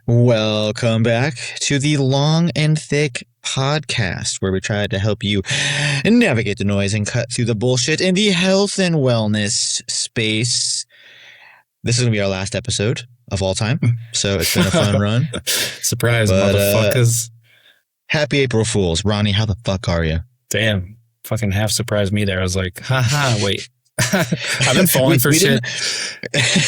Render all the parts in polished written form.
Welcome back to the Long and Thick podcast, where we try to help you navigate the noise and cut through the bullshit in the health and wellness space. This is going to be our last episode of all time, so it's been a fun run. Surprise, motherfuckers. Happy April Fools. Ronnie, how the fuck are you? Damn, fucking half surprised me there. I was like, haha, wait. I've been falling for shit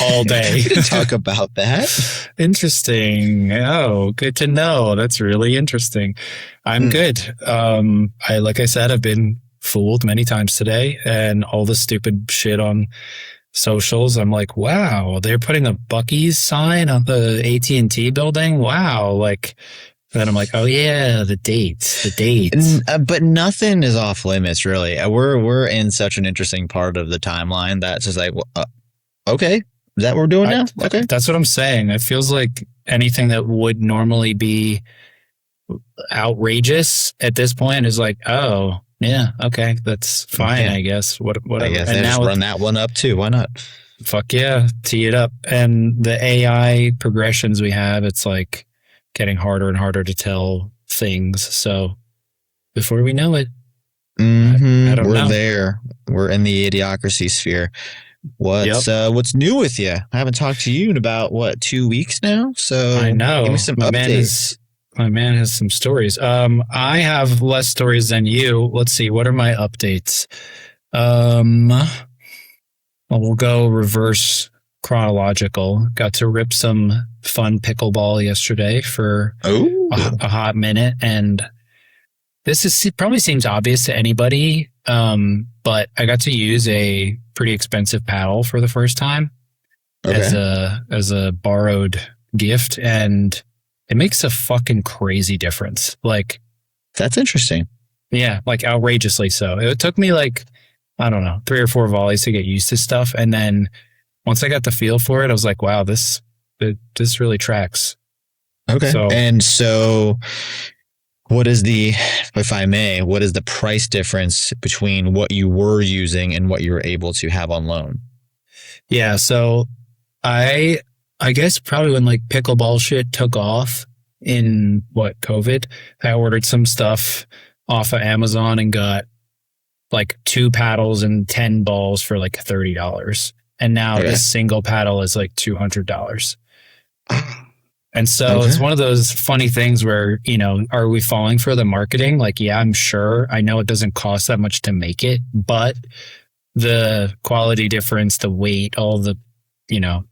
all day. We didn't talk about that. Interesting. Oh, good to know. That's really interesting. I'm good. Like I said, I've been fooled many times today, and all the stupid shit on socials. I'm like, wow, they're putting a Buc-ee's sign on the AT&T building. Wow, like. Then I'm like, oh yeah, the dates. But nothing is off limits, really. We're in such an interesting part of the timeline that's just like, well, okay, is that what we're doing now? Okay, that's what I'm saying. It feels like anything that would normally be outrageous at this point is like, oh yeah, okay, that's fine, yeah. I guess. Whatever. I guess and now just run that one up too. Why not? Fuck yeah, tee it up. And the AI progressions we have, it's like getting harder and harder to tell things. So before we know it, I don't know. There. We're in the idiocracy sphere. What's new with you? I haven't talked to you in about 2 weeks now. So I know. Give me some updates. My man has some stories. I have less stories than you. Let's see. What are my updates? We'll go reverse chronological. Got to rip some fun pickleball yesterday for a hot minute, and this probably seems obvious to anybody, but I got to use a pretty expensive paddle for the first time as a borrowed gift, and it makes a fucking crazy difference. Like, that's interesting. Yeah, like outrageously so. It took me like, I don't know, 3 or 4 volleys to get used to stuff, and then once I got the feel for it, I was like, wow, this really tracks. Okay. So what is if I may, what is the price difference between what you were using and what you were able to have on loan? Yeah. So I guess probably when like pickleball shit took off in COVID, I ordered some stuff off of Amazon and got like 2 paddles and 10 balls for like $30. And now this single paddle is like $200. And so it's one of those funny things where, are we falling for the marketing? Like, yeah, I'm sure. I know it doesn't cost that much to make it, but the quality difference, the weight, all the,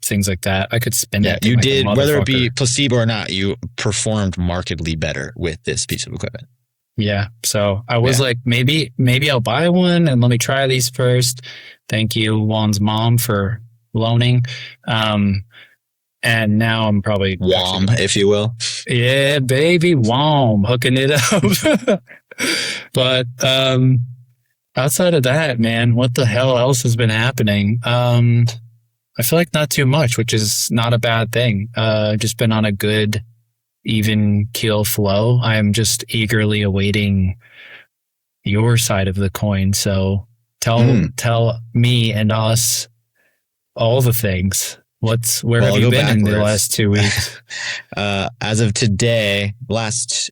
things like that, I could spend it. You did, whether it be placebo or not, you performed markedly better with this piece of equipment. Yeah. So I was like, maybe I'll buy one and let me try these first. Thank you, Juan's mom, for loaning. And now I'm probably Wom, if you will. Yeah, baby, Wom, hooking it up. But outside of that, man, what the hell else has been happening? I feel like not too much, which is not a bad thing. Just been on a good, even keel flow. I'm just eagerly awaiting your side of the coin. So tell me and us all the things. Where have you been in the last 2 weeks? As of today, last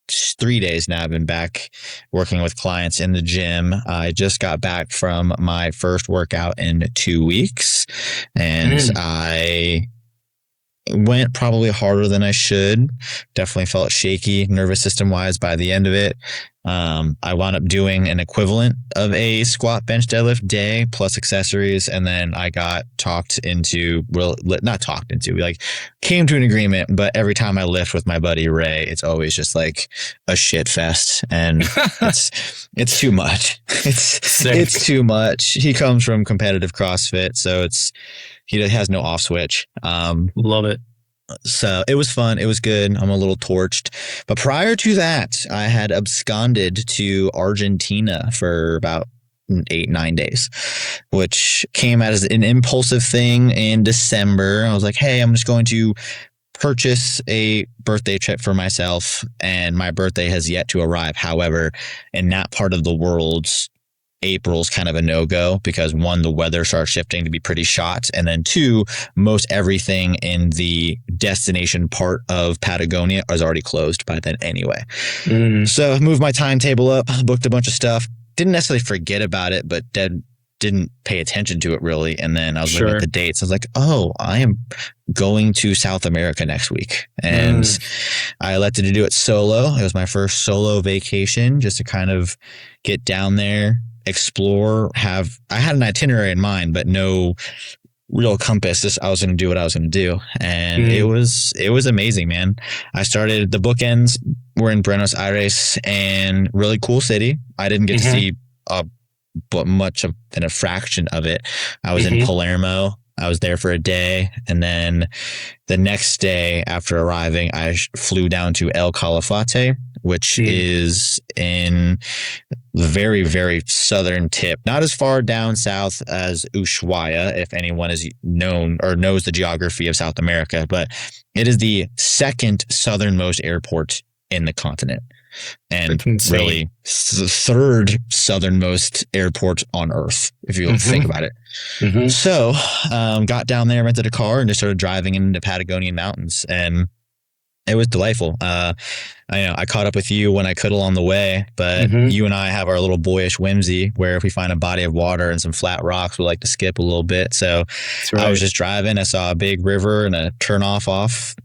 3 days now, I've been back working with clients in the gym. I just got back from my first workout in 2 weeks, and I went probably harder than I should. Definitely felt shaky, nervous system wise by the end of it. I wound up doing an equivalent of a squat, bench, deadlift day plus accessories. And then I got we came to an agreement, but every time I lift with my buddy Ray, it's always just like a shit fest. And it's too much. It's too much. He comes from competitive CrossFit, so he has no off switch. Love it. So it was fun. It was good. I'm a little torched. But prior to that, I had absconded to Argentina for about 8-9 days, which came out as an impulsive thing in December. I was like, hey, I'm just going to purchase a birthday trip for myself, and my birthday has yet to arrive. However, in that part of the world, April's kind of a no-go because one, the weather starts shifting to be pretty shot. And then two, most everything in the destination part of Patagonia is already closed by then anyway. So I moved my timetable up, booked a bunch of stuff. Didn't necessarily forget about it, but didn't pay attention to it really. And then I was looking at the dates. I was like, oh, I am going to South America next week. And I elected to do it solo. It was my first solo vacation just to kind of get down there, explore, I had an itinerary in mind, but no real compass. I was going to do what I was going to do. And it was amazing, man. I started, the bookends were in Buenos Aires, and really cool city. I didn't get to see but much of than a fraction of it. I was in Palermo. I was there for a day. And then the next day after arriving, I flew down to El Calafate, which is in the very, very southern tip, not as far down south as Ushuaia, if anyone is known or knows the geography of South America, but it is the second southernmost airport in the continent. And really the third southernmost airport on Earth, if you think about it. So got down there, rented a car, and just started driving into Patagonian mountains. And it was delightful. I caught up with you when I could along the way, but you and I have our little boyish whimsy where if we find a body of water and some flat rocks, we like to skip a little bit. So I was just driving. I saw a big river and a turn off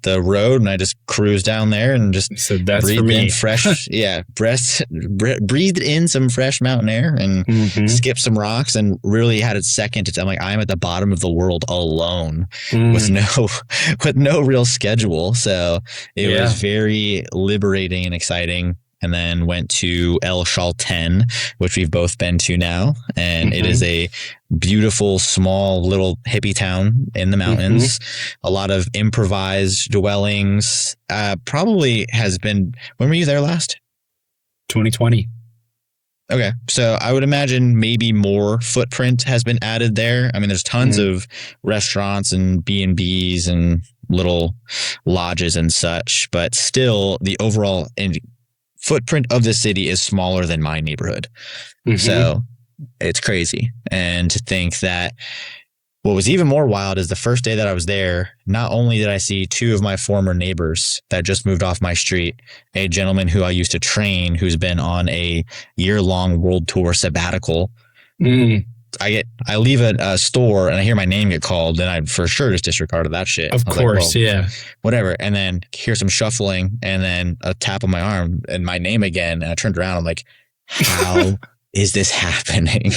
the road, and I just cruised down there and just breathed in fresh, breathed in some fresh mountain air and skipped some rocks, and really had a second to, I'm like, I'm at the bottom of the world alone with no real schedule. So it was very liberating and exciting. And then went to El Chalten, which we've both been to now. And it is a beautiful, small, little hippie town in the mountains. A lot of improvised dwellings. Probably has been, when were you there last? 2020. Okay. So I would imagine maybe more footprint has been added there. I mean, there's tons of restaurants and B&Bs and little lodges and such, but still the overall footprint of the city is smaller than my neighborhood. So it's crazy. And to think that what was even more wild is the first day that I was there, not only did I see two of my former neighbors that just moved off my street, a gentleman who I used to train, who's been on a year-long world tour sabbatical. I leave a store and I hear my name get called, then I for sure just disregarded that shit. Of course, like, well, whatever. And then hear some shuffling and then a tap on my arm and my name again. And I turned around. I'm like, how is this happening?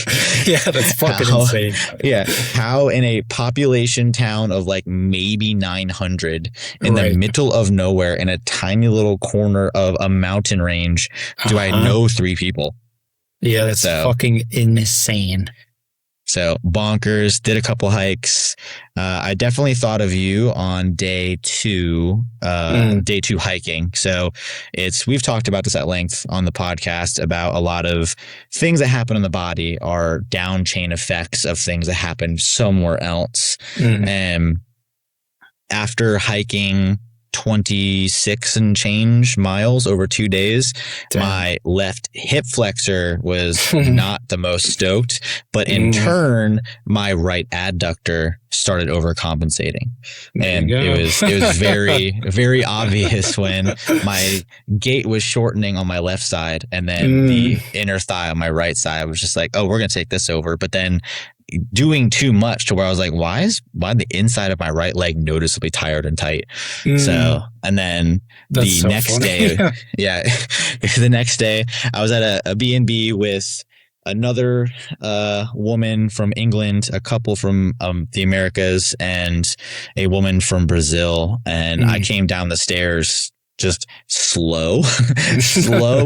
Yeah, that's fucking insane. Yeah. How in a population town of like maybe 900 in the middle of nowhere in a tiny little corner of a mountain range do I know three people? Yeah, that's fucking insane. So bonkers, did a couple hikes. I definitely thought of you on day two hiking. So we've talked about this at length on the podcast about a lot of things that happen in the body are down chain effects of things that happen somewhere else. And after hiking 26 and change miles over 2 days. Damn. My left hip flexor was not the most stoked, but in turn, my right adductor started overcompensating. And it was very, very obvious when my gait was shortening on my left side and then the inner thigh on my right side was just like, oh, we're going to take this over. But then doing too much to where I was like, why the inside of my right leg noticeably tired and tight? So, and then the next day, the next day I was at a B&B with another woman from England, a couple from the Americas, and a woman from Brazil. And I came down the stairs just slow,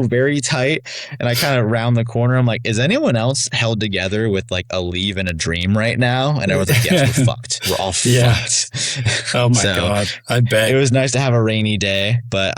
very tight. And I kind of round the corner. I'm like, is anyone else held together with like a leave and a dream right now? And everyone's like, yes, we're fucked. We're all fucked. Oh my God. I bet. It was nice to have a rainy day, but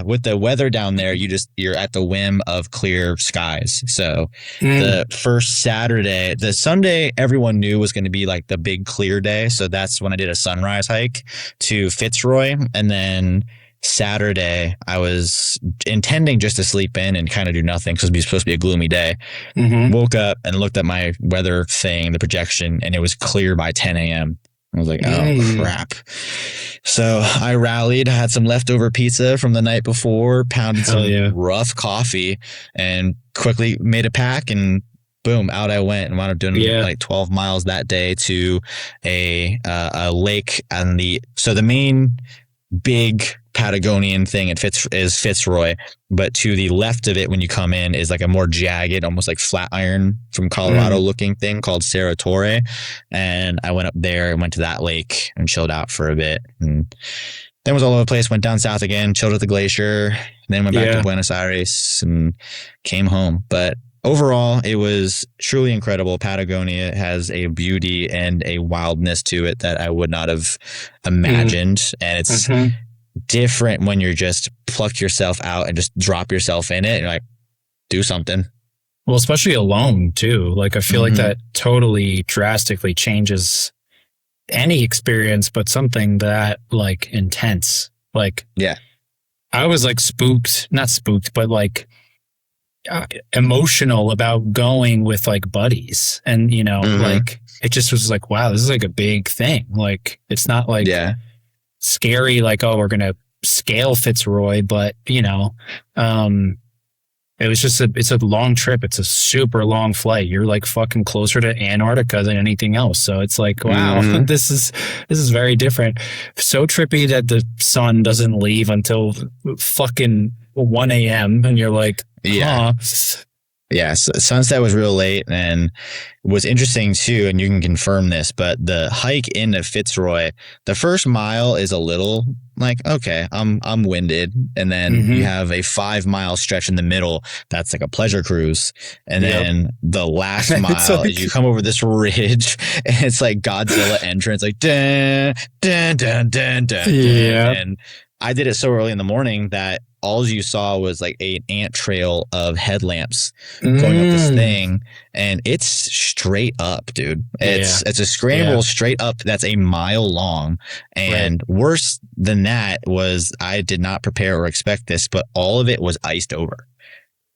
with the weather down there, you're at the whim of clear skies. So the first Saturday, the Sunday, everyone knew was going to be like the big clear day. So that's when I did a sunrise hike to Fitzroy. And then Saturday, I was intending just to sleep in and kind of do nothing because it was supposed to be a gloomy day. Mm-hmm. Woke up and looked at my weather thing, the projection, and it was clear by 10 a.m. I was like, oh, crap. So I rallied, had some leftover pizza from the night before, pounded some rough coffee, and quickly made a pack, and boom, out I went and wound up doing like 12 miles that day to a lake on the main big Patagonian thing is Fitzroy, but to the left of it when you come in is like a more jagged, almost like Flatiron from Colorado looking thing called Cerro Torre. And I went up there and went to that lake and chilled out for a bit, and then was all over the place. Went down south again, chilled at the glacier, then went back to Buenos Aires and came home. But overall, it was truly incredible. Patagonia has a beauty and a wildness to it that I would not have imagined. And it's different when you're just pluck yourself out and just drop yourself in it and you're like, do something. Well, especially alone too. Like, I feel like that totally drastically changes any experience, but something that like intense. Like, I was like not spooked, but like emotional about going with like buddies, and you know, like it just was like, wow, this is like a big thing. Like, it's not like scary, like, oh, we're gonna scale Fitzroy, but you know, it was just it's a long trip. It's a super long flight. You're like fucking closer to Antarctica than anything else. So it's like, wow, this is very different. So trippy that the sun doesn't leave until fucking 1 a.m. and you're like, Yeah, so sunset was real late, and was interesting too, and you can confirm this, but the hike into Fitzroy, the first mile is a little like, okay, I'm winded, and then you have a 5-mile stretch in the middle that's like a pleasure cruise, and then the last mile like, is you come over this ridge, and it's like Godzilla entrance, like dun dun dun dun dun, and I did it so early in the morning that all you saw was like an ant trail of headlamps going up this thing, and it's straight up, dude. It's a scramble straight up that's a mile long, and worse than that was I did not prepare or expect this, but all of it was iced over.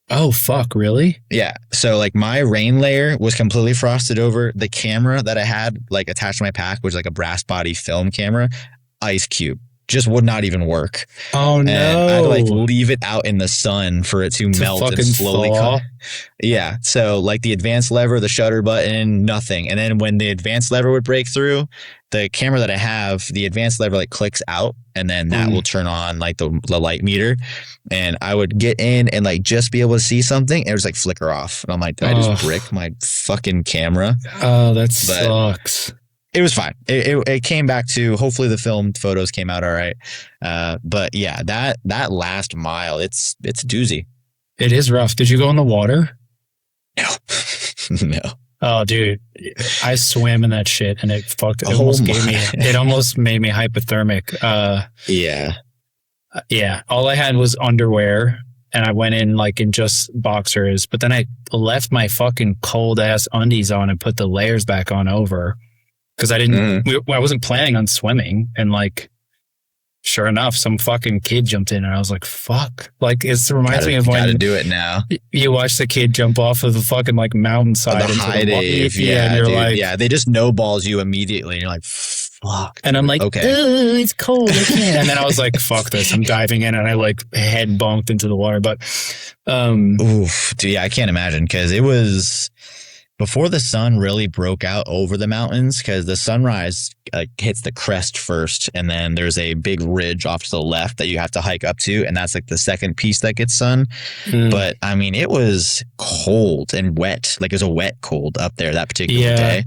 Oh, fuck, really? Yeah. So like my rain layer was completely frosted over. The camera that I had like attached to my pack was like a brass body film camera, ice cube. Just would not even work. Oh no! And I had to like leave it out in the sun for it to melt and slowly come. Yeah. So like the advanced lever, the shutter button, nothing. And then when the advanced lever would break through, the camera that I have, the advanced lever like clicks out, and then that will turn on like the light meter. And I would get in and like just be able to see something, and it was like flicker off. And I'm like, did I just brick my fucking camera? Oh, that sucks. It was fine. It came back to, hopefully the filmed photos came out all right. But yeah, that last mile, it's a doozy. It is rough. Did you go in the water? No. No. Oh, dude, I swam in that shit, and it almost made me hypothermic. Yeah. All I had was underwear, and I went in like in just boxers, but then I left my fucking cold ass undies on and put the layers back on over. Because I wasn't planning on swimming, and like, sure enough, some fucking kid jumped in, and I was like, "Fuck!" Like, it reminds me of when gotta do it now. You watch the kid jump off of the fucking like mountainside, the high Dave, and you're dude, like, they just no balls you immediately, and you're like, "Fuck!" And I'm like, "Okay, it's cold, I can't." And then I was like, "Fuck this!" I'm diving in, and I like head bonked into the water. But, oof, dude, yeah, I can't imagine, because it was before the sun really broke out over the mountains, because the sunrise hits the crest first, and then there's a big ridge off to the left that you have to hike up to, and that's like the second piece that gets sun. But I mean, it was cold and wet. Like, it was a wet cold up there that particular day.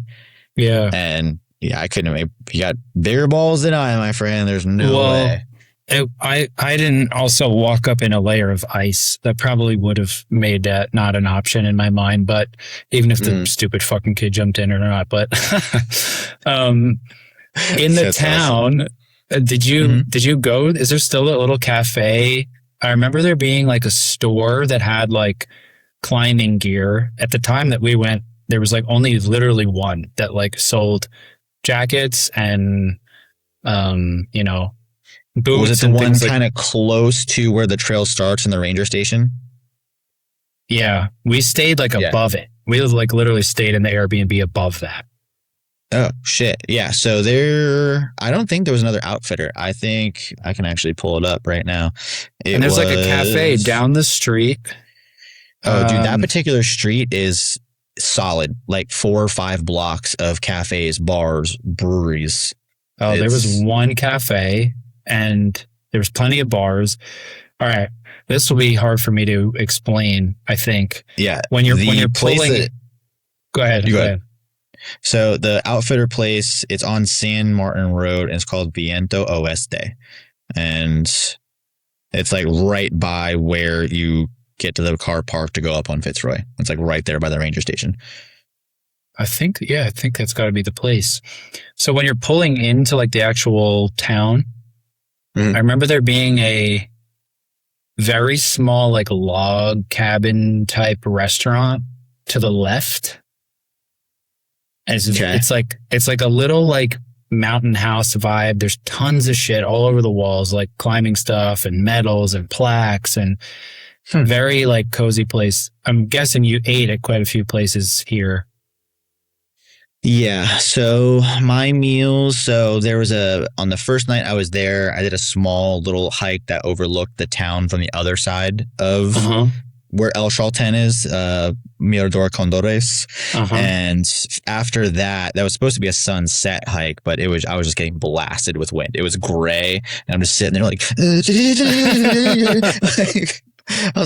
Yeah. And yeah, I couldn't have. You got bigger balls than I, my friend. There's no way. I didn't also walk up in a layer of ice. That probably would have made that not an option in my mind. But even if the stupid fucking kid jumped in or not, but in the town, awesome. Did you go? Is there still a little cafe? I remember there being like a store that had like climbing gear. At the time that we went, there was like only literally one that like sold jackets and Was it boots the and one things like. kind of close to where the trail starts in the ranger station? Yeah, we stayed like Yeah. above it. We like literally stayed in the Airbnb above that. Oh shit. Yeah. So there I don't think there was another outfitter. I think I can actually pull it up right now. And It there's like a cafe was down the street. Oh dude, that Um, particular street is solid. Like 4 or 5 blocks of cafes, bars, breweries. oh, there was It's one cafe and there was plenty of bars. All right, this will be hard for me to explain. I think yeah. when you're The place pulling. that Go ahead. you Go go ahead. ahead. So the outfitter place, it's on San Martin Road and it's called Viento Oeste. And it's like right by where you get to the car park to go up on Fitzroy. It's like right there by the ranger station. I think that's got to be the place. So when you're pulling into like the actual town, Mhm. I remember there being a very small like log cabin type restaurant to the left. And it's like a little like mountain house vibe. There's tons of shit all over the walls, like climbing stuff and medals and plaques and very like cozy place. I'm guessing you ate at quite a few places here. Yeah. So my meals. So there was on the first night I was there, I did a small little hike that overlooked the town from the other side of Uh-huh. where El Chalten is, Mirador Condores. Uh-huh. And after that was supposed to be a sunset hike, but I was just getting blasted with wind. It was gray, and I'm just sitting there like, I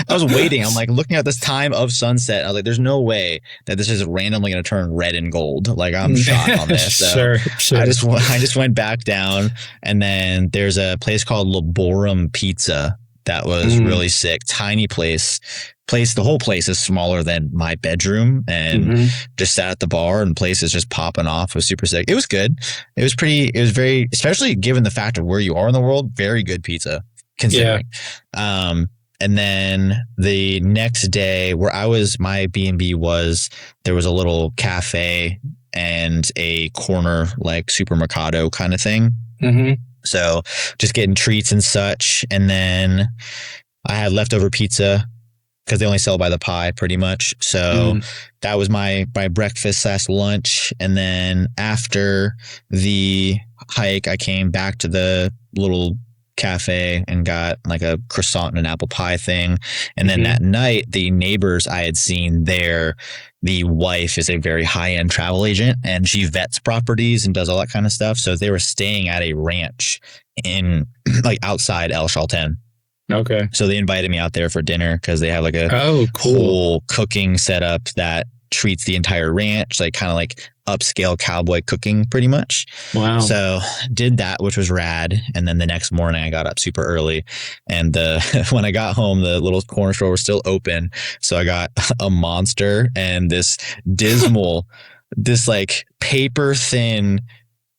was waiting. I'm like looking at this time of sunset. I was like, there's no way that this is randomly going to turn red and gold. Like I'm shot on this. So Sure. I just went back down, and then there's a place called Laborum Pizza that was really sick. Tiny place. The whole place is smaller than my bedroom, and just sat at the bar, and place is just popping off. It was super sick. It was good. It was very, especially given the fact of where you are in the world, very good pizza considering. Yeah. And then the next day where my B&B there was a little cafe and a corner like supermercado kind of thing. Mm-hmm. So just getting treats and such. And then I had leftover pizza because they only sell by the pie pretty much. So that was my breakfast / lunch. And then after the hike, I came back to the little cafe and got like a croissant and an apple pie thing. And then that night, the neighbors I had seen there, the wife is a very high-end travel agent and she vets properties and does all that kind of stuff. So they were staying at a ranch in like outside El Chalten. Okay. So they invited me out there for dinner because they have like a cool whole cooking setup that treats the entire ranch, like kind of like upscale cowboy cooking pretty much. Wow. So did that, which was rad. And then the next morning I got up super early, and when I got home, the little corner store was still open. So I got a Monster and this dismal, this like paper thin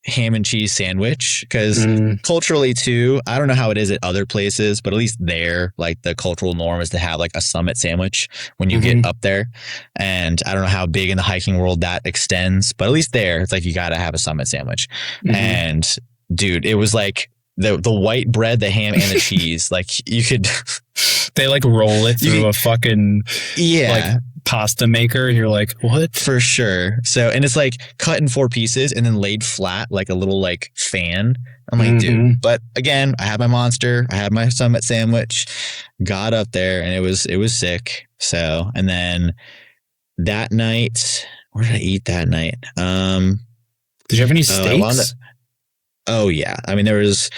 ham and cheese sandwich, because culturally too, I don't know how it is at other places, but at least there, like the cultural norm is to have like a summit sandwich when you get up there. And I don't know how big in the hiking world that extends, but at least there, it's like you got to have a summit sandwich. And dude, it was like the white bread, the ham, and the cheese. Like you could, they like roll it through a fucking like pasta maker. You're like, what? For sure. So, and it's like cut in 4 pieces and then laid flat like a little like fan. I'm like, dude. But again, I had my Monster, I had my summit sandwich, got up there, and it was sick. So, and then that night, where did I eat that night? Did you have any steaks? Oh yeah. I mean, there was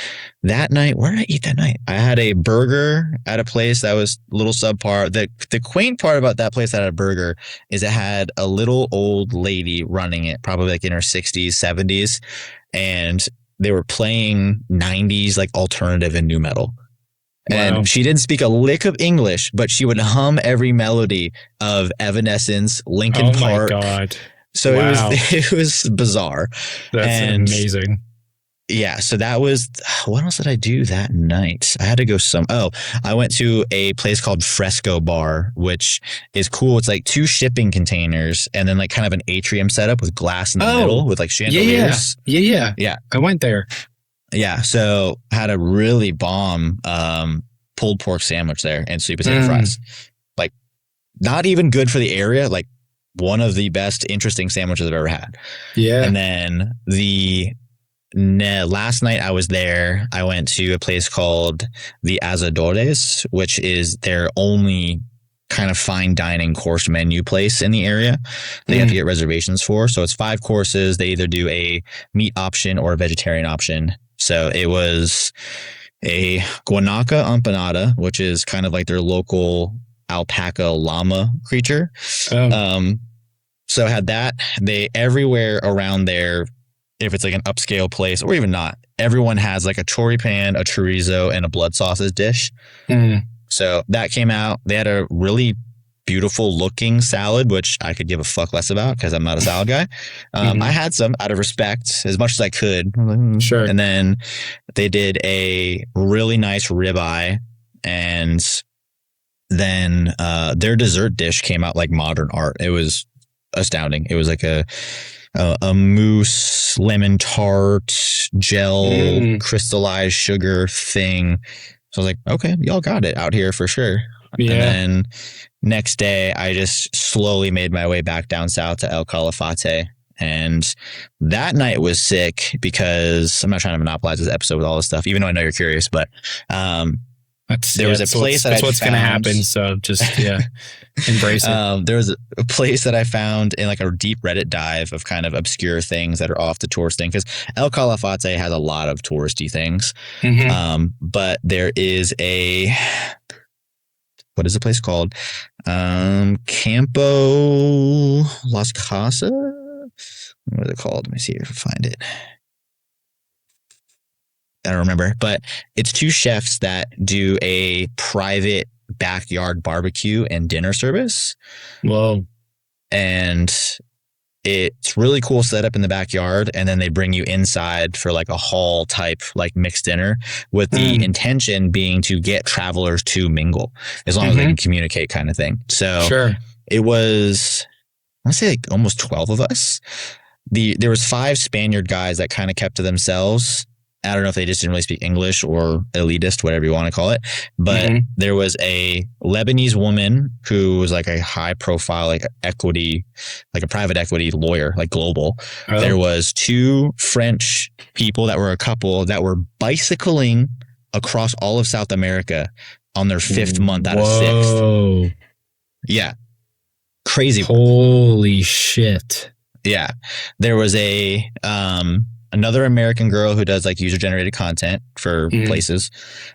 that night. Where did I eat that night? I had a burger at a place that was a little subpar. The quaint part about that place that had a burger is it had a little old lady running it, probably like in her 60s, 70s. And they were playing 90s like alternative and new metal. And she didn't speak a lick of English, but she would hum every melody of Evanescence, Linkin Park. Oh my God. So it was bizarre. That's amazing. Yeah, so that was, what else did I do that night? I had to go I went to a place called Fresco Bar, which is cool. It's like 2 shipping containers and then like kind of an atrium setup with glass in the middle with like chandeliers. Yeah. I went there. Yeah, so had a really bomb pulled pork sandwich there and sweet potato fries. Like, not even good for the area. Like, one of the best interesting sandwiches I've ever had. Yeah. And then last night I was there, I went to a place called the Asadores, which is their only kind of fine dining course menu place in the area that you have to get reservations for. So it's 5 courses. They either do a meat option or a vegetarian option. So it was a guanaca empanada, which is kind of like their local alpaca llama creature. So I had that. They everywhere around there, if it's like an upscale place or even not, everyone has like a choripan, a chorizo, and a blood sausage dish. So that came out. They had a really beautiful looking salad, which I could give a fuck less about because I'm not a salad guy. I had some out of respect as much as I could. Sure. And then they did a really nice ribeye, and then their dessert dish came out like modern art. It was astounding. It was like a mousse lemon tart gel crystallized sugar thing. So I was like, okay, y'all got it out here for sure. Yeah. And then next day, I just slowly made my way back down south to El Calafate. And that night was sick because I'm not trying to monopolize this episode with all this stuff, even though I know you're curious, but there was a place that's what's going to happen. So just, embrace it. There was a place that I found in like a deep Reddit dive of kind of obscure things that are off the tourist thing. Because El Calafate has a lot of touristy things. But there is what is the place called? Campo Las Casas? What is it called? Let me see if I can find it. I don't remember, but it's 2 chefs that do a private backyard barbecue and dinner service. Whoa. And it's really cool setup in the backyard. And then they bring you inside for like a hall type, like mixed dinner with the intention being to get travelers to mingle as long as they can communicate kind of thing. So it was, I want to say like almost 12 of us. There was 5 Spaniard guys that kind of kept to themselves. I don't know if they just didn't really speak English or elitist, whatever you want to call it. But there was a Lebanese woman who was like a high profile, like equity, like a private equity lawyer, like global. There was 2 French people that were a couple that were bicycling across all of South America on their 5th month out of 6th. Yeah. Crazy. Holy shit. Yeah. There was another American girl who does like user generated content for places.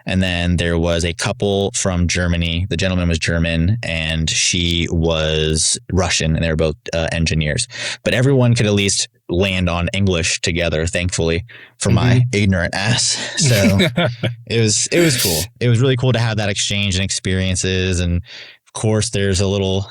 And then there was a couple from Germany. The gentleman was German and she was Russian, and they were both engineers. But everyone could at least land on English together, thankfully, for my ignorant ass. So it was cool. It was really cool to have that exchange and experiences. And of course, there's a little,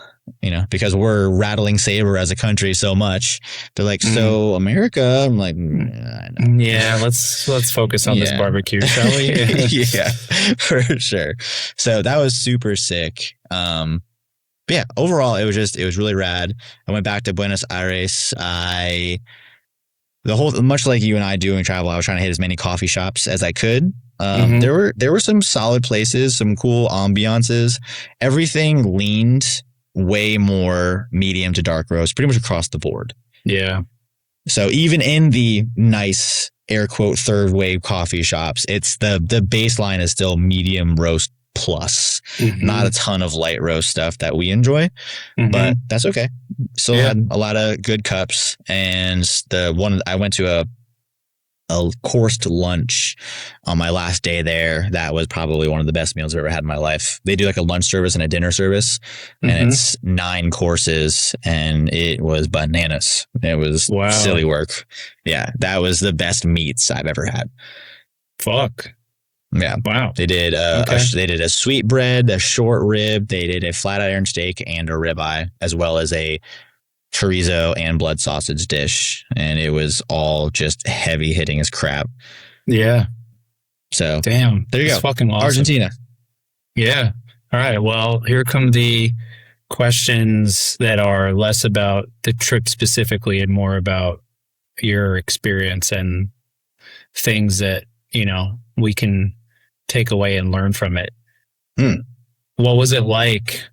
because we're rattling saber as a country so much, they're like, so America. I'm like, I know. Yeah, let's focus on this barbecue, shall we? Yeah, for sure. So that was super sick. But yeah, overall, it was really rad. I went back to Buenos Aires. Much like you and I doing travel, I was trying to hit as many coffee shops as I could. There were some solid places, some cool ambiances. Everything leaned way more medium to dark roast, pretty much across the board. Yeah. So even in the nice air quote third wave coffee shops, it's the baseline is still medium roast plus, not a ton of light roast stuff that we enjoy, but that's okay. Still had a lot of good cups, and I went to a coursed lunch on my last day there. That was probably one of the best meals I've ever had in my life. They do like a lunch service and a dinner service, and it's 9 courses, and it was bananas. It was silly work. Yeah, that was the best meats I've ever had. Fuck. Yeah. Wow. They did they did a sweetbread, a short rib, they did a flat iron steak and a ribeye, as well as a chorizo and blood sausage dish, and it was all just heavy hitting as crap. Yeah. So damn, there you go. Fucking awesome. Argentina. Yeah. All right. Well, here come the questions that are less about the trip specifically and more about your experience and things that we can take away and learn from it. Hmm. What was it like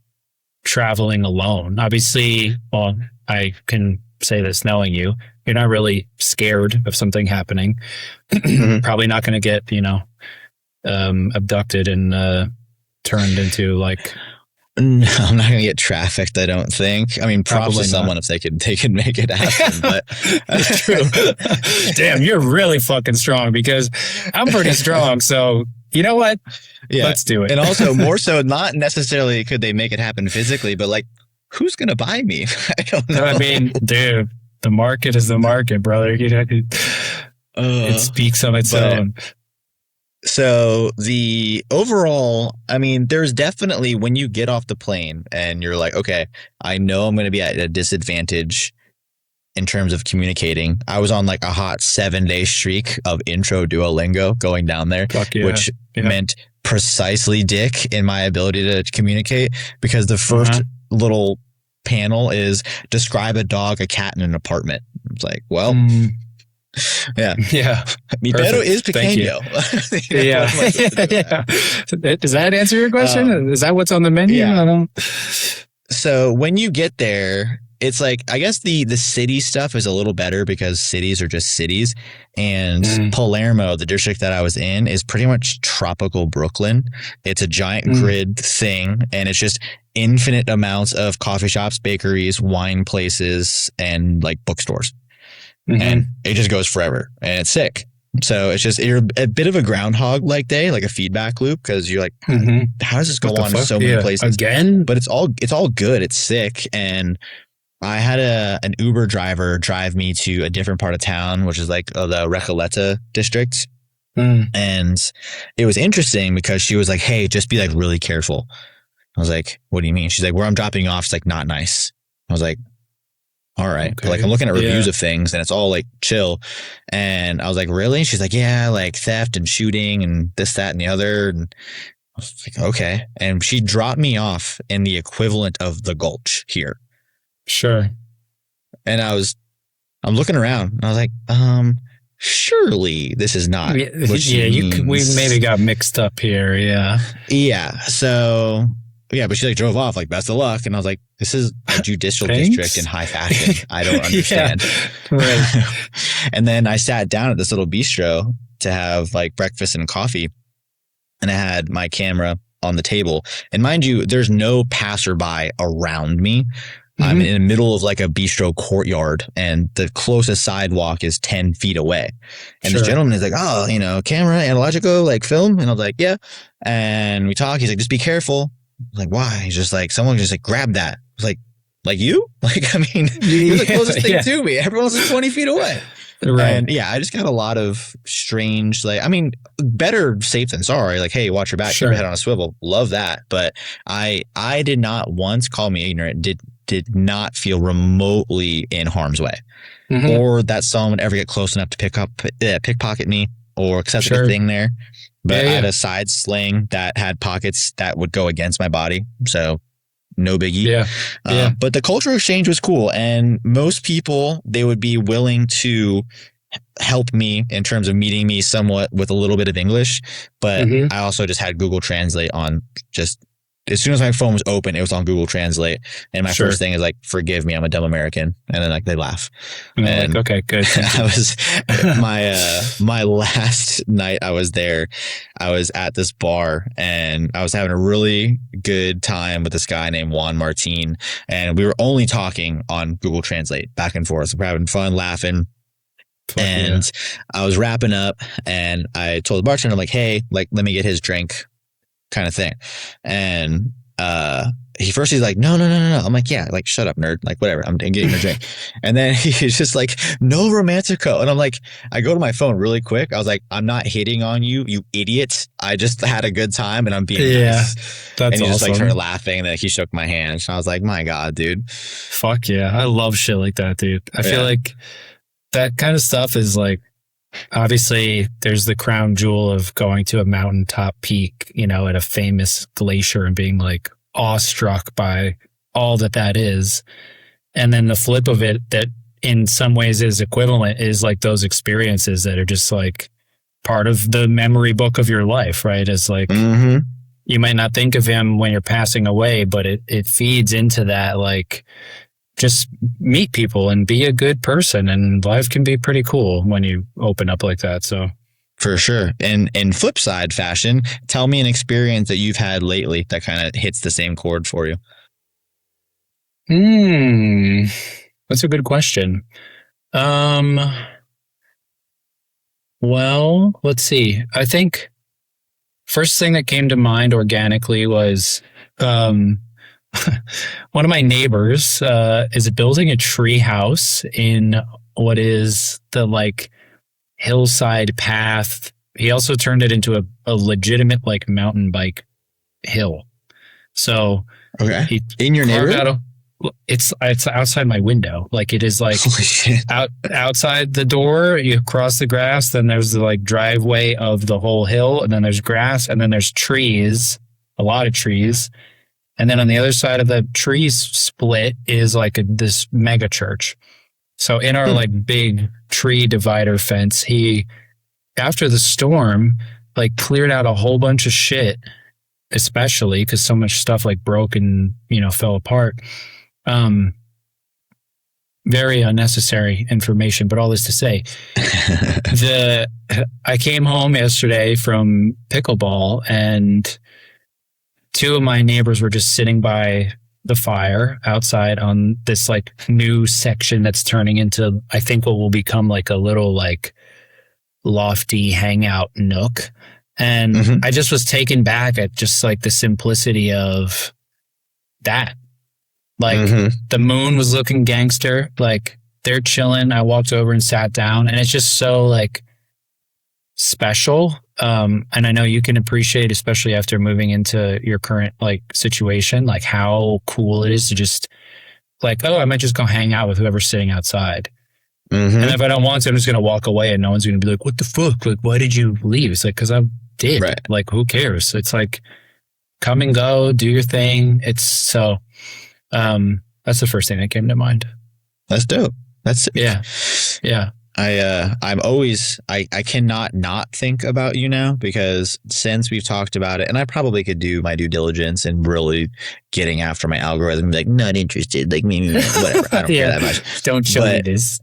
traveling alone? Obviously, well, I can say this knowing you, you're not really scared of something happening. Probably not going to get, abducted and turned into like. No, I'm not gonna get trafficked. I don't think. I mean, props to someone if they could make it happen. But that's true. Damn, you're really fucking strong because I'm pretty strong. So you know what? Yeah, let's do it. And also, more so, not necessarily could they make it happen physically, but like, who's gonna buy me? I don't know. I mean, dude, the market is the market, brother. It speaks on its own. So the overall, I mean, there's definitely when you get off the plane and you're like, okay, I know I'm going to be at a disadvantage in terms of communicating. I was on like a hot 7-day streak of intro Duolingo going down there, which meant precisely dick in my ability to communicate because the first little panel is describe a dog, a cat, and an apartment. It's like, well... Yeah. Mi perro is pequeño. Does that answer your question? Is that what's on the menu? Yeah. I don't... So when you get there, it's like, I guess the city stuff is a little better because cities are just cities. And Palermo, the district that I was in, is pretty much tropical Brooklyn. It's a giant grid thing. And it's just infinite amounts of coffee shops, bakeries, wine places, and like bookstores. And it just goes forever and it's sick. So it's just, you're a bit of a groundhog like day, like a feedback loop. Cause you're like, how does this go on in so many places again? But it's all good. It's sick. And I had an Uber driver drive me to a different part of town, which is like the Recoleta district. And it was interesting because she was like, hey, just be like really careful. I was like, what do you mean? She's like, where I'm dropping off is like not nice. I was like, all right. Okay. Like I'm looking at reviews of things and it's all like chill. And I was like, really? She's like, yeah, like theft and shooting and this, that, and the other. And I was like, okay. And she dropped me off in the equivalent of the Gulch here. Sure. And I'm looking around and I was like, surely this is not what she means. We maybe got mixed up here. Yeah. Yeah. So yeah, but she like drove off like best of luck. And I was like, this is a judicial district in high fashion. I don't understand. Right. And then I sat down at this little bistro to have like breakfast and coffee. And I had my camera on the table. And mind you, there's no passerby around me. I'm in the middle of like a bistro courtyard and the closest sidewalk is 10 feet away. And this gentleman is like, oh, camera, analogical, like film. And I was like, yeah. And we talk. He's like, just be careful. I was like, why? He's just like, someone just like grabbed that. I was like you? Like, I mean, you're the closest thing to me. Everyone else is 20 feet away. Right. And yeah, I just got a lot of strange, like, I mean, better safe than sorry. Like, hey, watch your back, keep your head on a swivel. Love that. But I did not once, call me ignorant, did not feel remotely in harm's way. Or that someone would ever get close enough to pickpocket me or accept a thing there. But I had a side sling that had pockets that would go against my body. So no biggie. But the cultural exchange was cool. And most people, they would be willing to help me in terms of meeting me somewhat with a little bit of English. But I also just had Google Translate on just... As soon as my phone was open, it was on Google Translate. And my first thing is like, forgive me, I'm a dumb American. And then like they laugh. And like, okay, good. I was my last night I was there, I was at this bar and I was having a really good time with this guy named Juan Martin. And we were only talking on Google Translate back and forth. We're having fun, laughing. And I was wrapping up and I told the bartender, I'm like, hey, like, let me get his drink. Kind of thing. And he's like, no. I'm like, yeah, like, shut up, nerd. Like, whatever. I'm getting your drink. And then he's just like, no romantico. And I'm like, I go to my phone really quick. I was like, I'm not hitting on you, you idiot. I just had a good time and I'm being nice. That's and he awesome. just like started laughing and then he shook my hand. And I was like, my God, dude. Fuck yeah. I love shit like that, dude. I feel like that kind of stuff is like, obviously, there's the crown jewel of going to a mountaintop peak, at a famous glacier and being like awestruck by all that is. And then the flip of it that in some ways is equivalent is like those experiences that are just like part of the memory book of your life, right? It's like, Mm-hmm. you might not think of him when you're passing away, but it feeds into that, like, just meet people and be a good person, and life can be pretty cool when you open up like that. So For sure. And in flip side fashion, tell me an experience that you've had lately that kind of hits the same chord for you. That's a good question. Well, let's see. I think first thing that came to mind organically was um, one of my neighbors is building a tree house in what is the like hillside path. He also turned it into a legitimate like mountain bike hill. So Okay. he In your carved neighborhood? out it's outside my window. Like it is like Holy shit. outside the door, you cross the grass, then there's the like driveway of the whole hill, and then there's grass, and then there's trees, a lot of trees. And then on the other side of the trees split is like this mega church. So in our like big tree divider fence, he, after the storm, like cleared out a whole bunch of shit, especially because so much stuff like broke and, fell apart. Very unnecessary information, but all this to say, I came home yesterday from pickleball, and two of my neighbors were just sitting by the fire outside on this like new section that's turning into, I think, what will become like a little like lofty hangout nook. And I just was taken back at just like the simplicity of that. Like the moon was looking gangster, like they're chilling. I walked over and sat down, and it's just so like special. And I know you can appreciate, especially after moving into your current like situation, like how cool it is to just like, oh, I might just go hang out with whoever's sitting outside. And if I don't want to, I'm just going to walk away, and no one's going to be like, what the fuck? Like, why did you leave? It's like, cause I did. Right. Like, who cares? It's like, come and go, do your thing. It's so, that's the first thing that came to mind. That's dope. That's yeah. I cannot not think about you now, because since we've talked about it, and I probably could do my due diligence and really getting after my algorithm, like not interested, like me, whatever. I don't care that much. Don't show me this.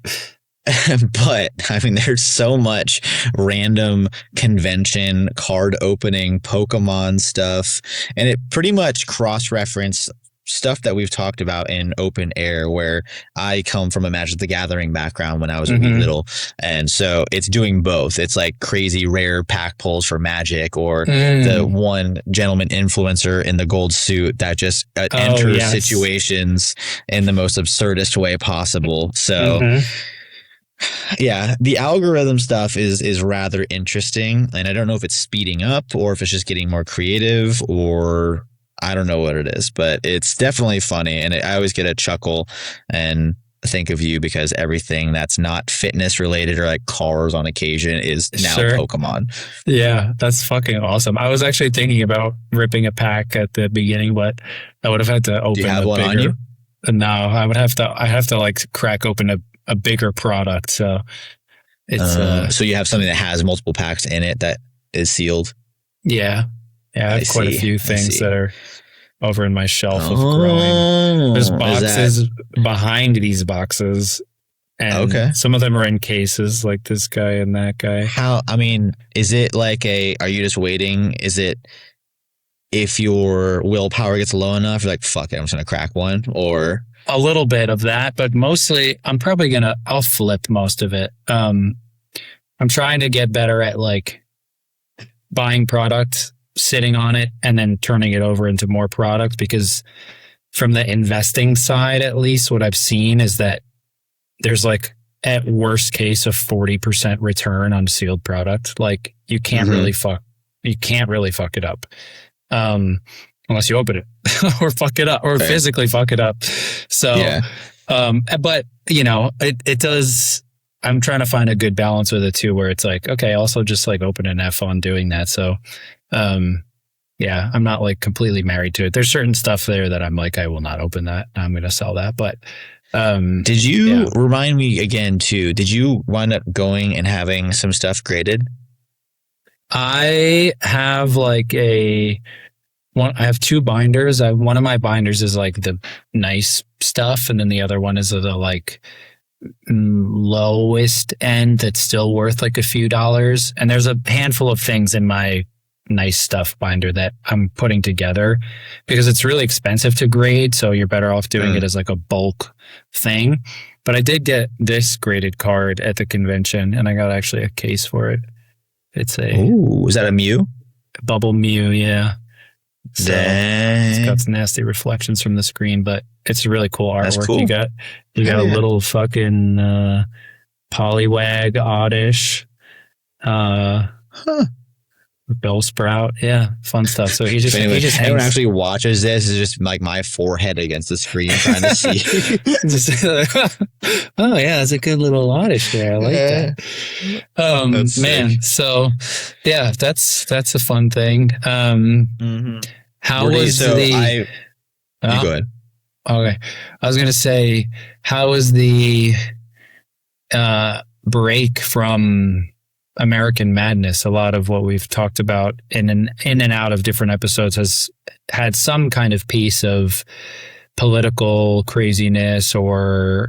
But I mean, there's so much random convention card opening Pokemon stuff, and it pretty much cross-referenced stuff that we've talked about in open air, where I come from a Magic the Gathering background when I was really little. And so it's doing both. It's like crazy rare pack pulls for Magic, or the one gentleman influencer in the gold suit that just enters situations in the most absurdist way possible. So yeah, the algorithm stuff is rather interesting, and I don't know if it's speeding up or if it's just getting more creative, or I don't know what it is, but it's definitely funny. And I always get a chuckle and think of you, because everything that's not fitness related or like cars on occasion is now Pokemon. Yeah, that's fucking awesome. I was actually thinking about ripping a pack at the beginning, but I would have had to open. Do you have one on you? No, I have to like crack open a bigger product. So it's so you have something that has multiple packs in it that is sealed. Yeah. Yeah, I have quite a few things that are over in my shelf of growing. There's boxes behind these boxes, and some of them are in cases, like this guy and that guy. Is it like are you just waiting? Is it if your willpower gets low enough, you're like, fuck it, I'm just going to crack one? Or a little bit of that, but mostly I'll flip most of it. I'm trying to get better at like buying products, sitting on it, and then turning it over into more product, because from the investing side, at least what I've seen is that there's like at worst case a 40% return on sealed product. Like you can't really fuck it up. Unless you open it or fuck it up or physically fuck it up. So, but it does. I'm trying to find a good balance with it too, where it's like, okay, also just like open an F on doing that. So, I'm not like completely married to it. There's certain stuff there that I'm like, I will not open that. I'm going to sell that. But, did you remind me again too? Did you wind up going and having some stuff graded? I have like I have two binders. One of my binders is like the nice stuff, and then the other one is the like lowest end that's still worth like a few dollars. And there's a handful of things in my nice stuff binder that I'm putting together because it's really expensive to grade. So you're better off doing it as like a bulk thing. But I did get this graded card at the convention, and I got actually a case for it. It's a Ooh, is that a Mew? bubble Mew, yeah. So Dang. it's got some nasty reflections from the screen, but it's really cool artwork. That's cool. You got a little fucking Poliwag Oddish, Bell Sprout, yeah, fun stuff. So he just Anyway, he just anyone hangs. actually watches this is just like my forehead against the screen trying to see. Oh yeah, that's a good little Oddish there. I like that. That's Man, sick. so yeah, that's a fun thing. How was so the? you go ahead. Okay, I was gonna say, how was the break from American Madness? A lot of what we've talked about in and out of different episodes has had some kind of piece of political craziness or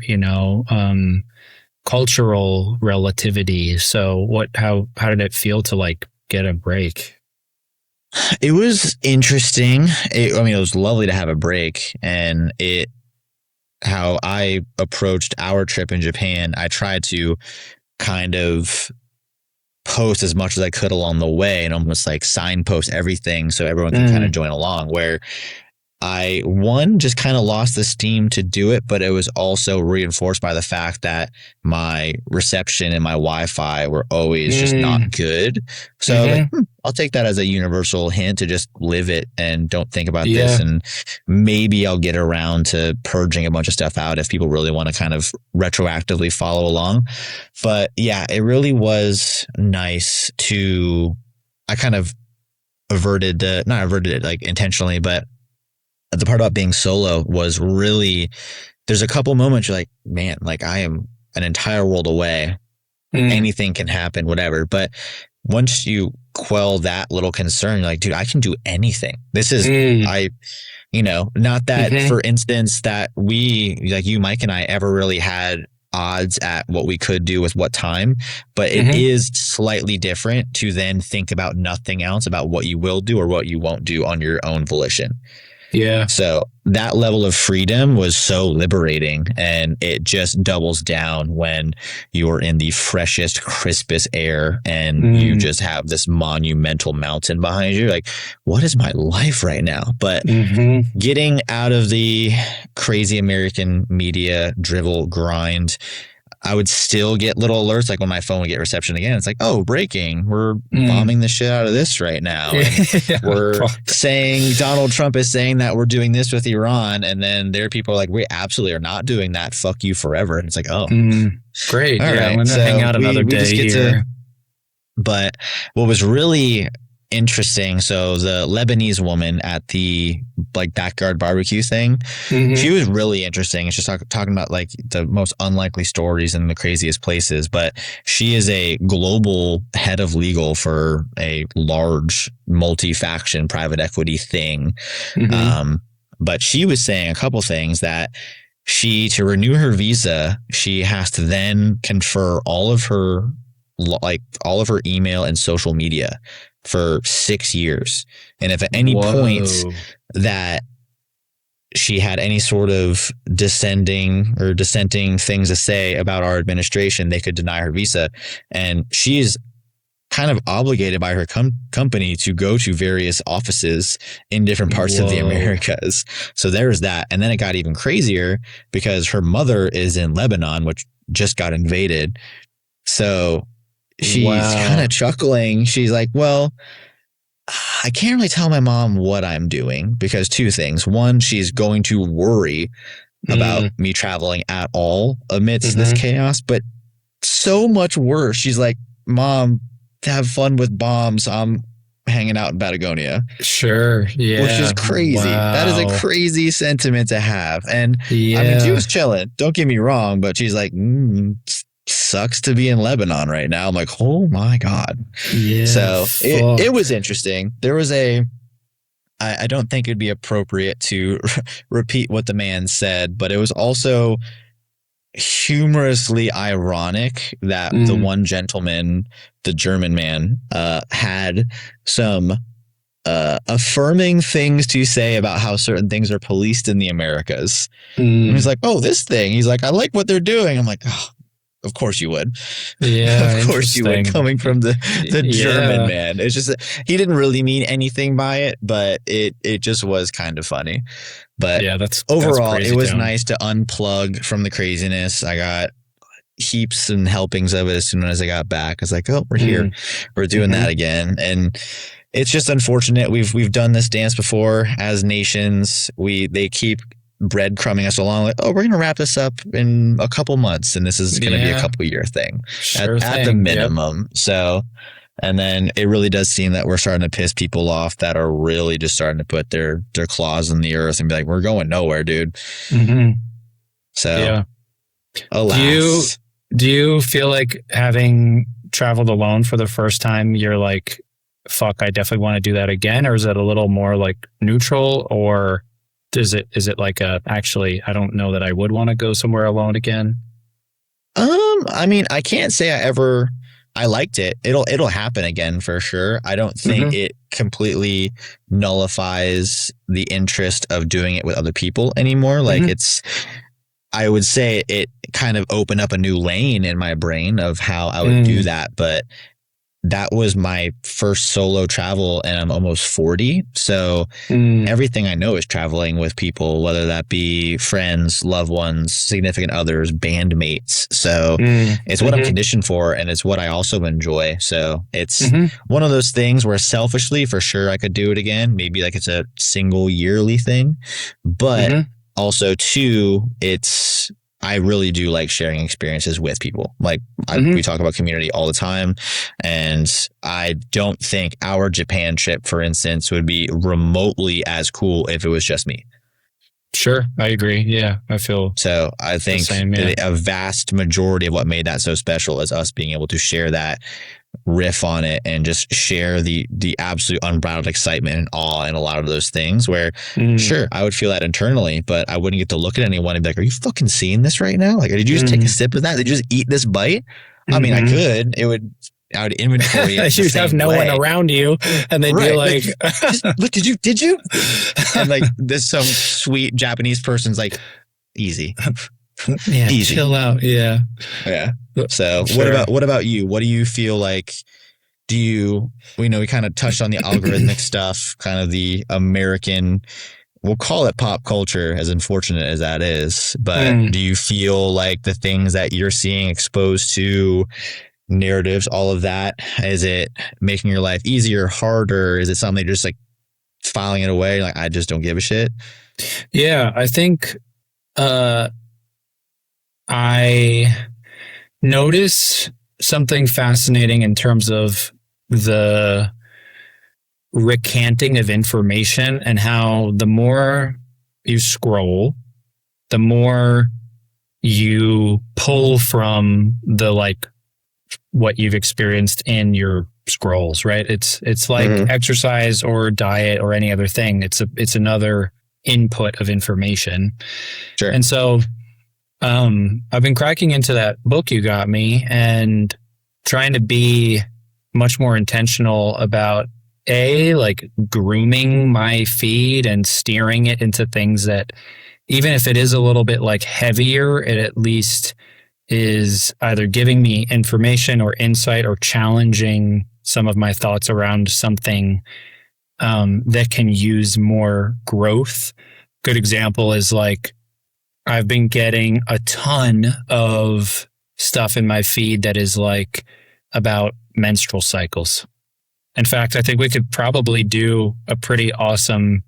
cultural relativity. So how did it feel to like get a break? It was interesting. It was lovely to have a break, and how I approached our trip in Japan. I tried to kind of post as much as I could along the way and almost like signpost everything so everyone can kind of join along, where I just kind of lost the steam to do it, but it was also reinforced by the fact that my reception and my Wi-Fi were always just not good. So I was like, I'll take that as a universal hint to just live it and don't think about this. And maybe I'll get around to purging a bunch of stuff out if people really want to kind of retroactively follow along. But yeah, it really was nice I kind of not averted it like intentionally, but the part about being solo was really, there's a couple moments you're like, man, like I am an entire world away. Anything can happen, whatever. But once you quell that little concern, you're like, dude, I can do anything. This is, not that, for instance, that we, like you, Mike, and I ever really had odds at what we could do with what time, but it is slightly different to then think about nothing else about what you will do or what you won't do on your own volition. Yeah. So that level of freedom was so liberating, and it just doubles down when you're in the freshest, crispest air and you just have this monumental mountain behind you. Like, what is my life right now? But getting out of the crazy American media drivel grind, I would still get little alerts, like when my phone would get reception again. It's like, oh, breaking. We're bombing the shit out of this right now. And we're saying Donald Trump is saying that we're doing this with Iran. And then there are people like, we absolutely are not doing that. Fuck you forever. And it's like, oh, great. All right. I'm going to hang out another day here. But what was really interesting, so the Lebanese woman at the like backyard barbecue thing, she was really interesting. It's just talking about like the most unlikely stories and the craziest places, but she is a global head of legal for a large multi-faction private equity thing. But she was saying a couple things that to renew her visa, she has to then confer all of her email and social media for 6 years. And if at any point that she had any sort of dissenting things to say about our administration, they could deny her visa. And she is kind of obligated by her company to go to various offices in different parts of the Americas. So there's that. And then it got even crazier because her mother is in Lebanon, which just got invaded. So she's kind of chuckling. She's like, well, I can't really tell my mom what I'm doing because two things. One, she's going to worry about me traveling at all amidst this chaos. But so much worse, she's like, Mom, have fun with bombs. I'm hanging out in Patagonia. Sure. Yeah. Which is crazy. That is a crazy sentiment to have. And I mean, she was chilling. Don't get me wrong, but she's like, sucks to be in Lebanon right now. I'm like, oh my God. Yeah. So it was interesting. There was I don't think it'd be appropriate to repeat what the man said, but it was also humorously ironic that the one gentleman, the German man, had some affirming things to say about how certain things are policed in the Americas. And he's like, oh, this thing. He's like, I like what they're doing. I'm like, oh, of course you would. Yeah, of course you would, coming from the German man. It's just he didn't really mean anything by it, but it just was kind of funny. But yeah, that's overall, crazy it was town. Nice to unplug from the craziness. I got heaps and helpings of it as soon as I got back. I was like, oh, we're here. We're doing that again. And it's just unfortunate. We've done this dance before as nations. They keep breadcrumbing us along, like, oh, we're gonna wrap this up in a couple months, and this is gonna be a couple year thing, at the minimum. Yep. So, and then it really does seem that we're starting to piss people off that are really just starting to put their claws in the earth and be like, we're going nowhere, dude. So, alas. Do you feel like, having traveled alone for the first time, you're like, fuck, I definitely want to do that again? Or is it a little more like neutral, or is it like actually, I don't know that I would want to go somewhere alone again? I mean, I can't say I liked it. It'll happen again for sure. I don't think it completely nullifies the interest of doing it with other people anymore. Like I would say it kind of opened up a new lane in my brain of how I would do that. But that was my first solo travel, and I'm almost 40. So everything I know is traveling with people, whether that be friends, loved ones, significant others, bandmates. So it's what I'm conditioned for, and it's what I also enjoy. So it's one of those things where selfishly, for sure, I could do it again. Maybe like it's a single yearly thing, but also too, I really do like sharing experiences with people. Like we talk about community all the time, and I don't think our Japan trip, for instance, would be remotely as cool if it was just me. Sure, I agree. Yeah, I feel so. I think a vast majority of what made that so special is us being able to share that, riff on it, and just share the absolute unbridled excitement and awe in a lot of those things where sure, I would feel that internally, but I wouldn't get to look at anyone and be like, are you fucking seeing this right now? Like, did you just take a sip of that? Did you just eat this bite? I mean, I could. I would inventory it. You'd have no one around you, and they'd be like, look, did you? And like this, some sweet Japanese person's like, easy. Yeah, easy. Chill out. Yeah. So what about you? What do you feel like? We kind of touched on the algorithmic stuff, kind of the American, we'll call it pop culture, as unfortunate as that is. But do you feel like the things that you're seeing exposed to, narratives, all of that, is it making your life easier, harder? Is it something just like filing it away? Like, I just don't give a shit. Yeah, I think, I notice something fascinating in terms of the recanting of information, and how the more you scroll, the more you pull from the like what you've experienced in your scrolls, right? It's like exercise or diet or any other thing. It's another input of information. Sure. And so I've been cracking into that book you got me and trying to be much more intentional about like grooming my feed and steering it into things that, even if it is a little bit like heavier, it at least is either giving me information or insight or challenging some of my thoughts around something that can use more growth. Good example is like, I've been getting a ton of stuff in my feed that is like about menstrual cycles. In fact, I think we could probably do a pretty awesome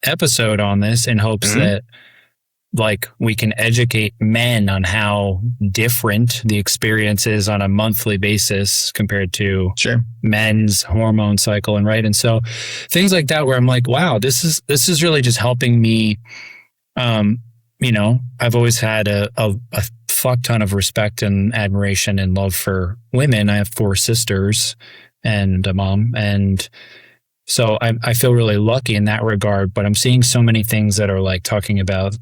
episode on this in hopes that like we can educate men on how different the experience is on a monthly basis compared to men's hormone cycle. And so things like that, where I'm like, wow, this is really just helping me. I've always had a fuck ton of respect and admiration and love for women. I have 4 sisters and a mom, and so I feel really lucky in that regard. But I'm seeing so many things that are like talking about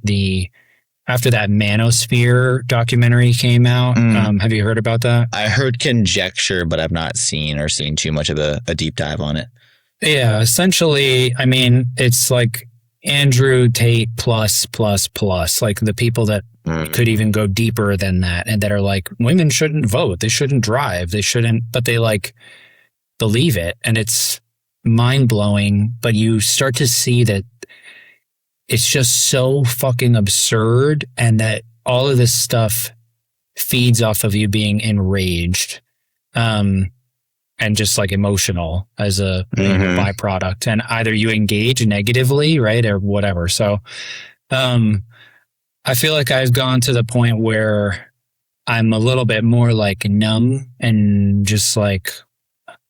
after that Manosphere documentary came out. Have you heard about that? I heard conjecture, but I've not seen too much of a deep dive on it. Yeah, essentially, I mean, it's like Andrew Tate plus. Like the people that could even go deeper than that, and that are like, women shouldn't vote, they shouldn't drive, they shouldn't, but they like believe it, and it's mind blowing. But you start to see that it's just so fucking absurd, and that all of this stuff feeds off of you being enraged. And just like emotional as a byproduct, and either you engage negatively, right, or whatever. So, I feel like I've gone to the point where I'm a little bit more like numb and just like,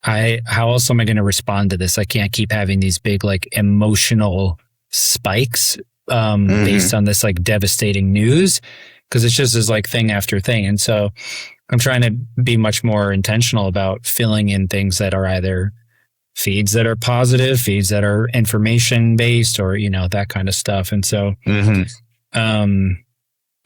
how else am I going to respond to this? I can't keep having these big like emotional spikes based on this like devastating news, because it's just is like thing after thing, and so I'm trying to be much more intentional about filling in things that are either feeds that are positive, feeds that are information based, or, that kind of stuff. And so, I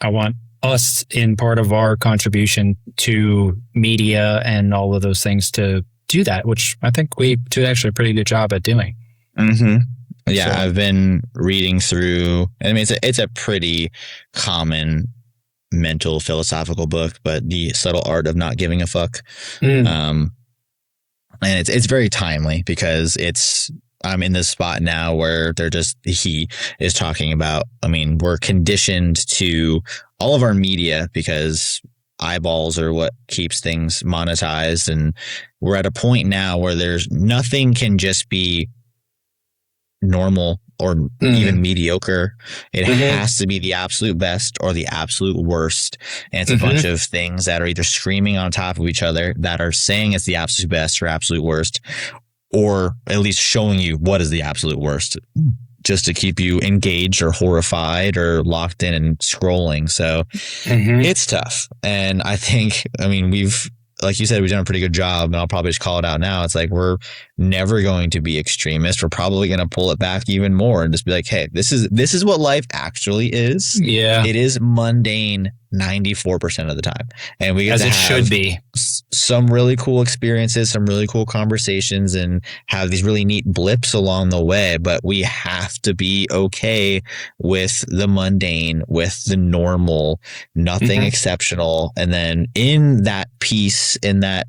want us in part of our contribution to media and all of those things to do that, which I think we do actually a pretty good job at doing. Yeah. So, I've been reading through, I mean, it's a pretty common mental philosophical book, but The Subtle Art of Not Giving a Fuck. And it's very timely, because I'm in this spot now where he is talking about, I mean, we're conditioned to all of our media because eyeballs are what keeps things monetized. And we're at a point now where nothing can just be normal or even mediocre. It has to be the absolute best or the absolute worst. And it's a bunch of things that are either screaming on top of each other that are saying it's the absolute best or absolute worst, or at least showing you what is the absolute worst, just to keep you engaged or horrified or locked in and scrolling. So it's tough. And I think, I mean, like you said, we've done a pretty good job, and I'll probably just call it out now. It's like, we're never going to be extremist. We're probably going to pull it back even more and just be like, hey, this is what life actually is. Yeah. It is mundane 94% of the time. And we get to have should be some really cool experiences, some really cool conversations, and have these really neat blips along the way. But we have to be okay with the mundane, with the normal, nothing exceptional. And then in that peace, in that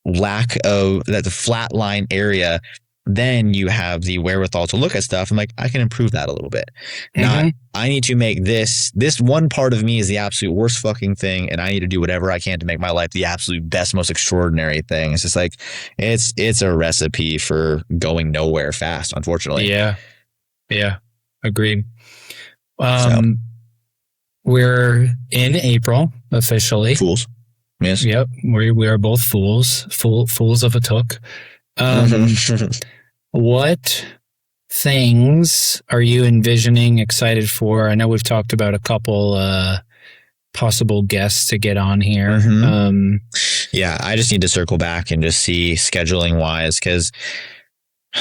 lack of that, the flat line area, then you have the wherewithal to look at stuff and like, I can improve that a little bit. Not, I need to make this one part of me is the absolute worst fucking thing, and I need to do whatever I can to make my life the absolute best, most extraordinary thing. It's just like, it's a recipe for going nowhere fast, unfortunately. Yeah. Agreed. We're in April officially. Fools. Yes. Yep. We are both fools of a took. What things are you envisioning, excited for? I know we've talked about a couple possible guests to get on here. Yeah, I just need to circle back and just see scheduling wise, because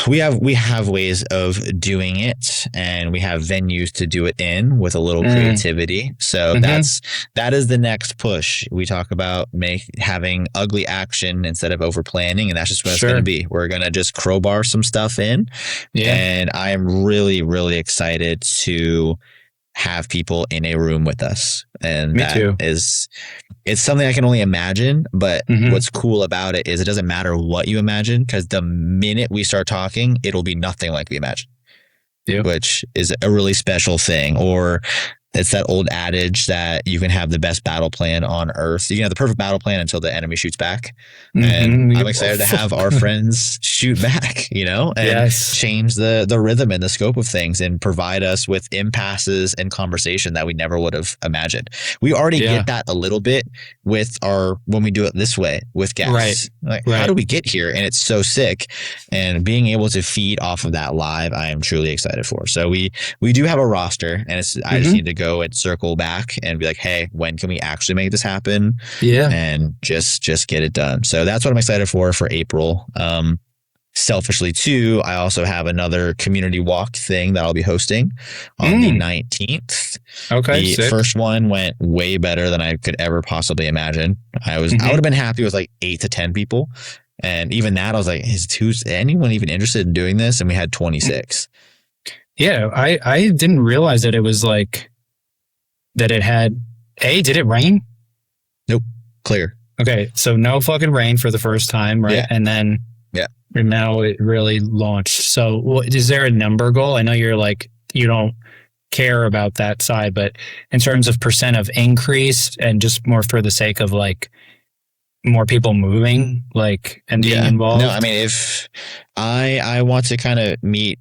we have ways of doing it, and we have venues to do it in with a little creativity. So that is the next push. We talk about having ugly action instead of over planning, and that's just what it's going to be. We're going to just crowbar some stuff in, and I am really, really excited to have people in a room with us. And it's something I can only imagine, but what's cool about it is it doesn't matter what you imagine, because the minute we start talking, it'll be nothing like we imagined, which is a really special thing. Or it's that old adage that you can have the best battle plan on earth. You can have the perfect battle plan until the enemy shoots back. And I'm excited to have our friends shoot back, and change the rhythm and the scope of things, and provide us with impasses and conversation that we never would have imagined. We already get that a little bit when we do it this way with guests. How do we get here? And it's so sick. And being able to feed off of that live, I am truly excited for. So we do have a roster, and I just need to go and circle back and be like, hey, when can we actually make this happen? Yeah. And just get it done. So that's what I'm excited for April. Selfishly too, I also have another community walk thing that I'll be hosting on the 19th. Okay. The sick. first one went way better than I could ever possibly imagine. I would have been happy with like 8 to 10 people. And even that, I was like, is anyone even interested in doing this? And we had 26. Yeah. I didn't realize that it was like that it had did it rain? Nope. Clear. Okay. So no fucking rain for the first time, right? Yeah. And then and now it really launched. So is there a number goal? I know you're like, you don't care about that side, but in terms of percent of increase and just more for the sake of like more people moving, like, and being involved. No, I mean, if I want to kind of meet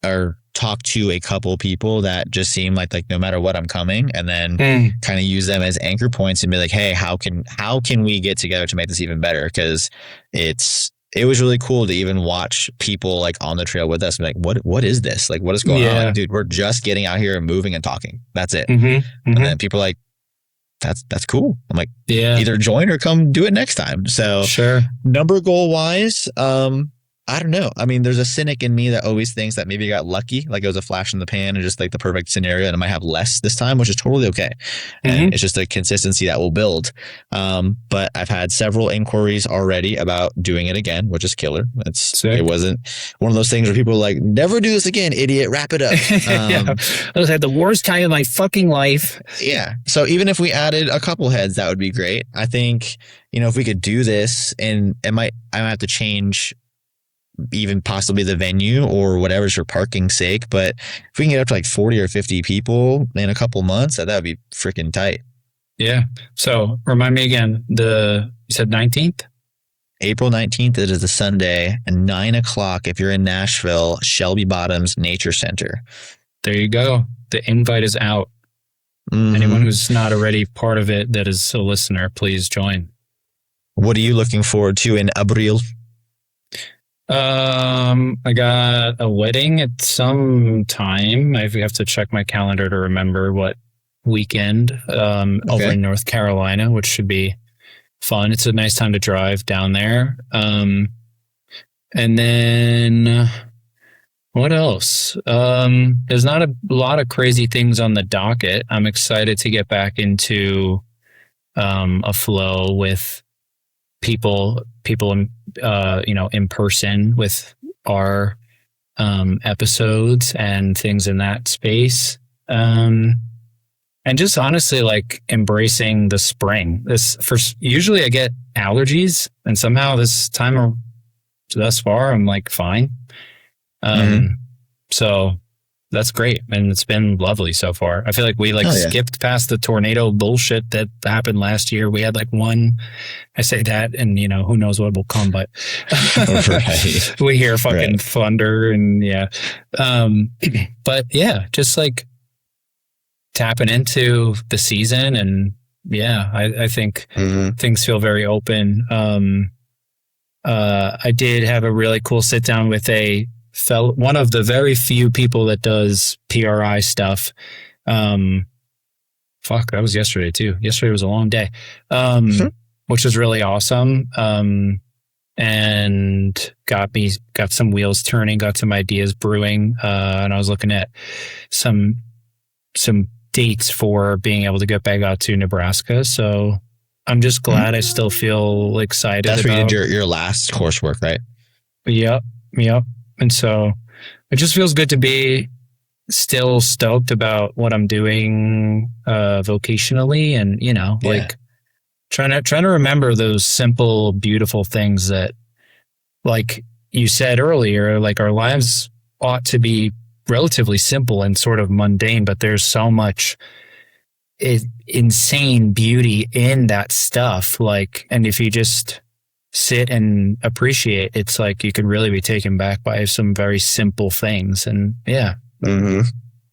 or talk to a couple people that just seem like no matter what, I'm coming, and then kind of use them as anchor points and be like, hey, how can we get together to make this even better? Because it was really cool to even watch people like on the trail with us and be like, what is this? Like, what is going on? Like, dude, we're just getting out here and moving and talking. That's it. And then people are like, that's cool. I'm like, either join or come do it next time. So number goal wise, I don't know. I mean, there's a cynic in me that always thinks that maybe I got lucky, like it was a flash in the pan and just like the perfect scenario, and I might have less this time, which is totally okay. And it's just a consistency that will build. But I've had several inquiries already about doing it again, which is killer. It wasn't one of those things where people are like, never do this again, idiot, wrap it up. I was had the worst time of my fucking life. Yeah. So even if we added a couple heads, that would be great. I think, if we could do this, and I might have to change even possibly the venue or whatever's for parking sake, but if we can get up to like 40 or 50 people in a couple months, that would be freaking tight. Yeah. So remind me again, you said 19th? April 19th, it is a Sunday, and 9:00 if you're in Nashville, Shelby Bottoms Nature Center. There you go. The invite is out. Anyone who's not already part of it that is a listener, please join. What are you looking forward to in Abril? I got a wedding at some time. I have to check my calendar to remember what weekend, over in North Carolina, which should be fun. It's a nice time to drive down there. And then what else? There's not a lot of crazy things on the docket. I'm excited to get back into, a flow with people in person with our episodes and things in that space, and just honestly like embracing the spring. Usually I get allergies, and somehow this time thus far I'm like fine. So that's great, and it's been lovely so far. I feel like we skipped past the tornado bullshit that happened last year. We had like one. I say that, and who knows what will come, but we hear fucking thunder, and but yeah, just like tapping into the season, and I think things feel very open. I did have a really cool sit down with one of the very few people that does PRI stuff. That was yesterday too. Yesterday was a long day, which was really awesome. And got some wheels turning, got some ideas brewing. And I was looking at some dates for being able to get back out to Nebraska. So I'm just glad I still feel excited. That's where you did your last coursework, right? Yep. And so it just feels good to be still stoked about what I'm doing vocationally, and like trying to remember those simple, beautiful things that, like you said earlier, like our lives ought to be relatively simple and sort of mundane, but there's so much insane beauty in that stuff. Like, and if you just sit and appreciate, it's like you can really be taken back by some very simple things. And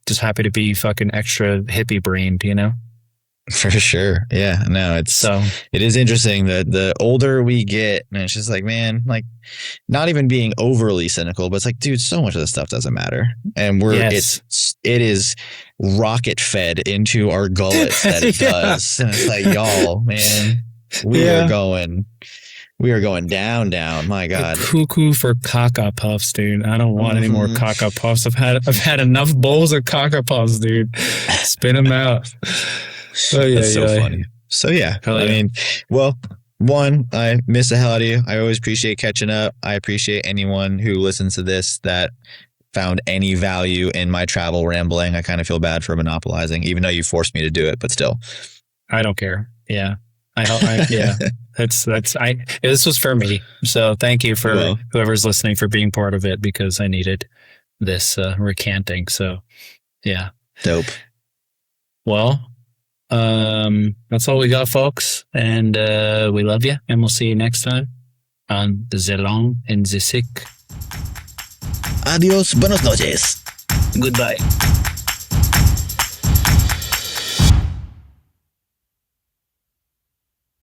just happy to be fucking extra hippie brained, For sure. Yeah, no, it is interesting that the older we get, and it's just like, man, like not even being overly cynical, but it's like, dude, so much of this stuff doesn't matter. And it is rocket fed into our gullets that it does. And it's like, y'all, man, we are going down. My God. Cuckoo for caca puffs, dude. I don't want any more caca puffs. I've had enough bowls of caca puffs, dude. Spit them out. Oh, yeah, That's so funny. So yeah, I mean, well, one, I miss the hell out of you. I always appreciate catching up. I appreciate anyone who listens to this that found any value in my travel rambling. I kind of feel bad for monopolizing, even though you forced me to do it, but still. I don't care. Yeah. Yeah. This was for me. So thank you for whoever's listening for being part of it, because I needed this recanting. So yeah. Dope. Well, that's all we got, folks. And we love you. And we'll see you next time on The Long and the Sick. Adios. Buenas noches. Goodbye.